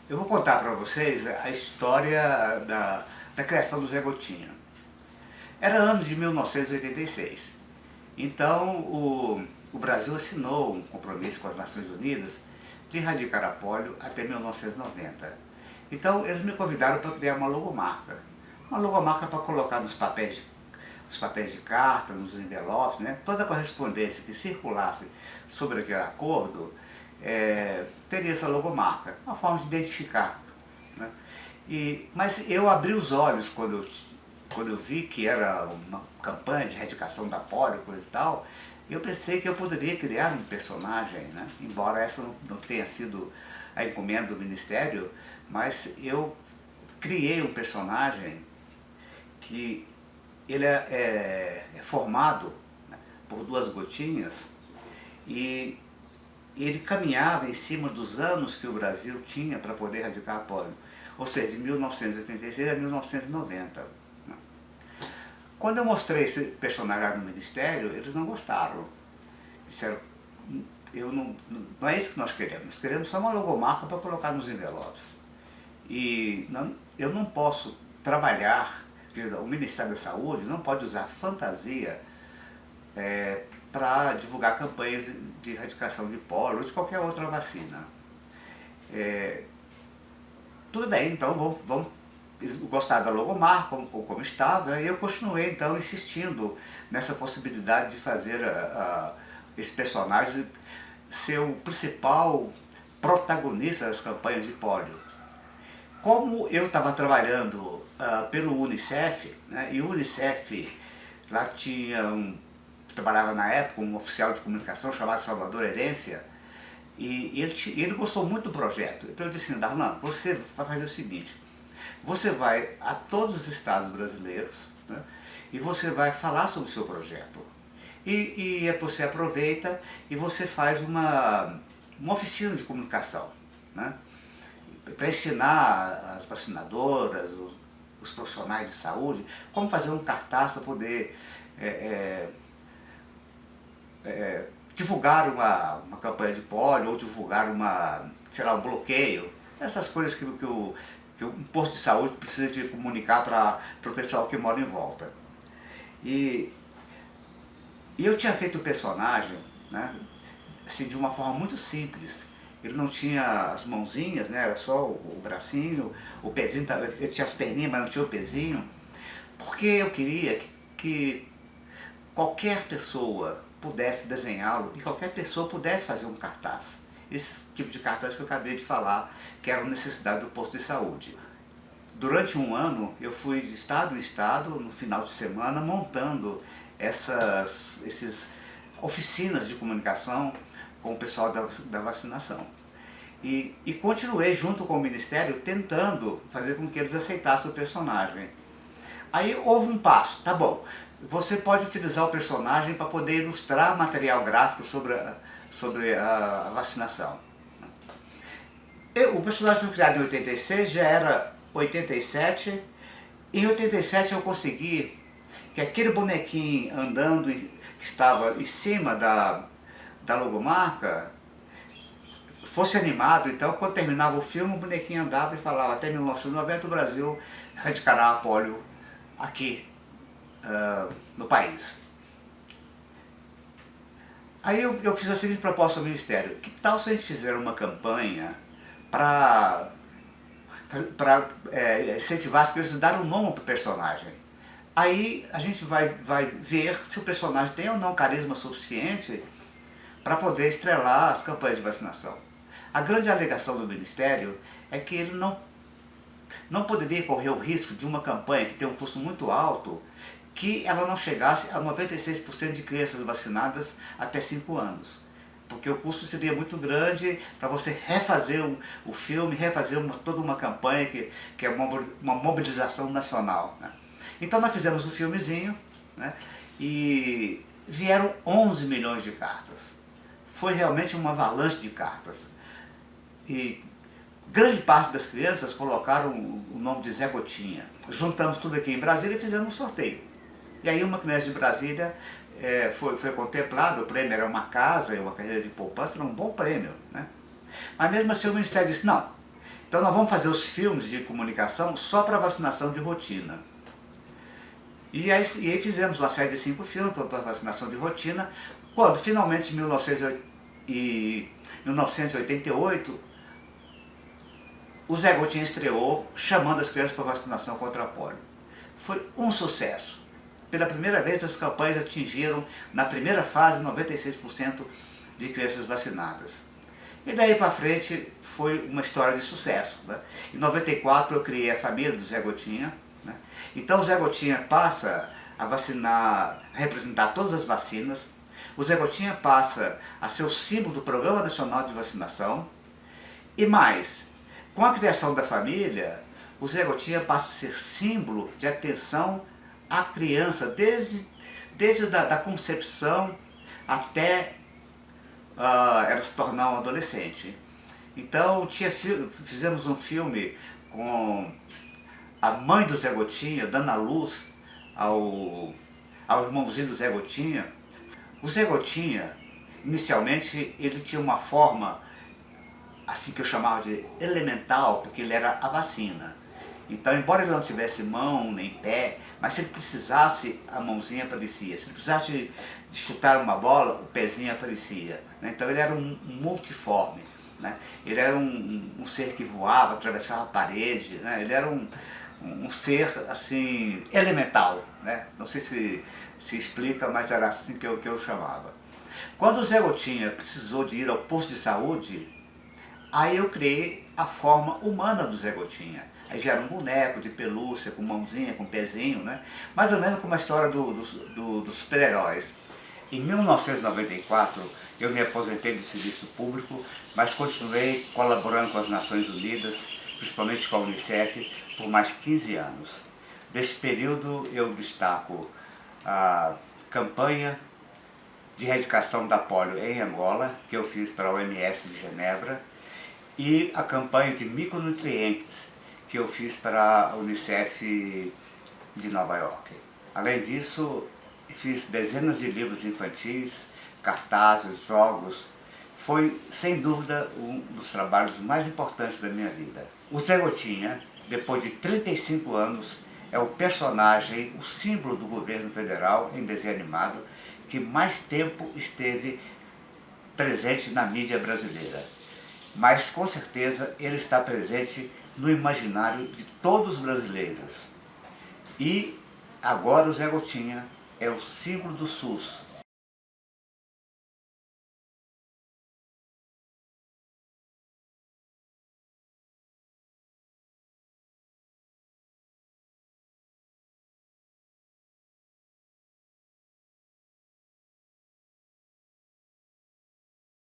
Eu vou contar para vocês a história da criação do Zé Gotinha. Era ano de 1986. Então o Brasil assinou um compromisso com as Nações Unidas de erradicar a polio até 1990. Então eles me convidaram para criar uma logomarca. Uma logomarca para colocar nos papéis de carta, nos envelopes, né? Toda a correspondência que circulasse sobre aquele acordo teria essa logomarca, uma forma de identificar. Né? Mas eu abri os olhos quando eu vi que era uma campanha de erradicação da polio, coisa e tal. Eu pensei que eu poderia criar um personagem, né? Embora essa não tenha sido a encomenda do Ministério, mas eu criei um personagem que ele é formado, né, por duas gotinhas, e ele caminhava em cima dos anos que o Brasil tinha para poder erradicar a polio, ou seja, de 1986 a 1990. Né. Quando eu mostrei esse personagem lá no Ministério, eles não gostaram. Disseram, não é isso que nós queremos só uma logomarca para colocar nos envelopes. E eu não posso trabalhar, o Ministério da Saúde não pode usar fantasia para divulgar campanhas de erradicação de polio ou de qualquer outra vacina. Tudo bem, então vamos gostar da logomarca como estava, e eu continuei então insistindo nessa possibilidade de fazer esse personagem ser o principal protagonista das campanhas de polio. Como eu estava trabalhando pelo Unicef, né, e o Unicef lá trabalhava na época um oficial de comunicação chamado Salvador Herência, e ele gostou muito do projeto. Então eu disse assim, Darlan, você vai fazer o seguinte, você vai a todos os estados brasileiros, né, e você vai falar sobre o seu projeto. E você aproveita e você faz uma oficina de comunicação, né, para ensinar as vacinadoras, os profissionais de saúde, como fazer um cartaz para poder divulgar uma campanha de polio ou divulgar um bloqueio, essas coisas que um posto de saúde precisa de comunicar para o pessoal que mora em volta. E eu tinha feito o personagem, né, assim, de uma forma muito simples. Ele não tinha as mãozinhas, né, era só o bracinho, o pezinho, ele tinha as perninhas, mas não tinha o pezinho, porque eu queria que qualquer pessoa pudesse desenhá-lo e qualquer pessoa pudesse fazer um cartaz. Esse tipo de cartaz que eu acabei de falar, que era uma necessidade do posto de saúde. Durante um ano, eu fui de estado em estado, no final de semana, montando essas oficinas de comunicação com o pessoal da vacinação. E continuei junto com o Ministério tentando fazer com que eles aceitassem o personagem. Aí houve um passo, tá bom, você pode utilizar o personagem para poder ilustrar material gráfico sobre a vacinação. O personagem foi criado em 86, já era 87. Em 87 eu consegui que aquele bonequinho andando, que estava em cima da logomarca, fosse animado. Então quando terminava o filme, o bonequinho andava e falava, até 1990 o Brasil erradicará a polio aqui no país. Aí eu fiz a seguinte proposta ao Ministério, que tal se eles fizeram uma campanha para incentivar as crianças a dar um nome para o personagem. Aí a gente vai ver se o personagem tem ou não carisma suficiente para poder estrelar as campanhas de vacinação. A grande alegação do Ministério é que ele não poderia correr o risco de uma campanha que tem um custo muito alto, que ela não chegasse a 96% de crianças vacinadas até 5 anos. Porque o custo seria muito grande para você refazer o filme, refazer toda uma campanha que é uma mobilização nacional. Né? Então nós fizemos um filmezinho, né, e vieram 11 milhões de cartas. Foi realmente uma avalanche de cartas. E grande parte das crianças colocaram o nome de Zé Gotinha. Juntamos tudo aqui em Brasília e fizemos um sorteio. E aí uma criança de Brasília foi contemplada, o prêmio era uma casa e uma carreira de poupança, era um bom prêmio. Né? Mas mesmo assim o Ministério disse, não, Então nós vamos fazer os filmes de comunicação só para vacinação de rotina. E aí fizemos uma série de 5 filmes para vacinação de rotina, quando finalmente em 1988 o Zé Gotinha estreou chamando as crianças para vacinação contra a polio. Foi um sucesso. Pela primeira vez as campanhas atingiram, na primeira fase, 96% de crianças vacinadas. E daí para frente foi uma história de sucesso, né? Em 94 eu criei a família do Zé Gotinha, né? Então o Zé Gotinha passa a vacinar, a representar todas as vacinas. O Zé Gotinha passa a ser o símbolo do Programa Nacional de Vacinação. E mais, com a criação da família, o Zé Gotinha passa a ser símbolo de atenção à criança, desde da concepção até ela se tornar um adolescente. Então fizemos um filme com a mãe do Zé Gotinha, dando a luz ao irmãozinho do Zé Gotinha. O Zé Gotinha, inicialmente, ele tinha uma forma, assim que eu chamava de elemental, porque ele era a vacina. Então, embora ele não tivesse mão nem pé, mas se ele precisasse, a mãozinha aparecia. Se ele precisasse de chutar uma bola, o pezinho aparecia, né? Então ele era um multiforme, né? Ele era um ser que voava, atravessava a parede, né? Ele era um ser assim elemental, né? Não sei se explica, mas era assim que eu chamava. Quando o Zé Gotinha precisou de ir ao posto de saúde, aí eu criei a forma humana do Zé Gotinha. Aí já era um boneco de pelúcia, com mãozinha, com pezinho, né? Mais ou menos como a história dos super-heróis. Em 1994, eu me aposentei do serviço público, mas continuei colaborando com as Nações Unidas, principalmente com a Unicef, por mais 15 anos. Desse período eu destaco a campanha de erradicação da polio em Angola, que eu fiz para a OMS de Genebra, e a campanha de micronutrientes, que eu fiz para a Unicef de Nova York. Além disso, fiz dezenas de livros infantis, cartazes, jogos. Foi, sem dúvida, um dos trabalhos mais importantes da minha vida. O Zé Gotinha, depois de 35 anos, é o personagem, o símbolo do governo federal em desenho animado, que mais tempo esteve presente na mídia brasileira. Mas, com certeza, ele está presente no imaginário de todos os brasileiros. E agora o Zé Gotinha é o símbolo do SUS,